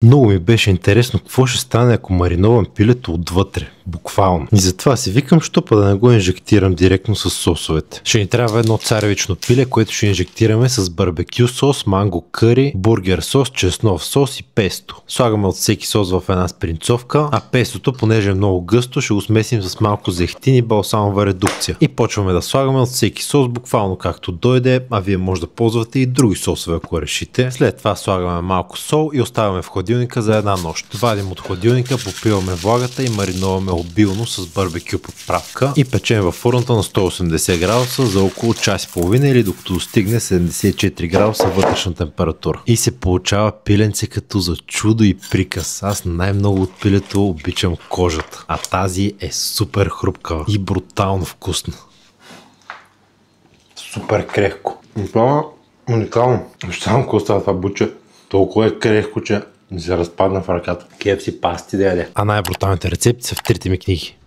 Много ми беше интересно какво ще стане, ако мариновам пилето отвътре, буквално. И затова си викам, що па да не го инжектирам директно с сосовете. Ще ни трябва едно царевично пиле, което ще инжектираме с барбекю сос, манго къри, бургер сос, чеснов сос и песто. Слагаме от всеки сос в една спринцовка, а пестото, понеже е много гъсто, ще го смесим с малко зехтин и балсамова редукция. И почваме да слагаме от всеки сос, буквално както дойде, а вие може да ползвате и други сосове, ако решите. След това слагаме малко сол и оставяме в хладилника за една нощ. Вадим от хладилника, попиваме влагата и мариноваме обилно с барбекю подправка и печем във фурната на 180 градуса за около час и половина или докато достигне 74 градуса вътрешна температура. И се получава пиленце като за чудо и приказ. Аз най-много от пилето обичам кожата, а тази е супер хрупка и брутално вкусна. Супер крехко. Това е уникално. Ще само какво става това буче. Толкова е крехко, че ми се разпадна в ръката. KFC пасти да яде. А най-бруталните рецепти са в трите ми книги.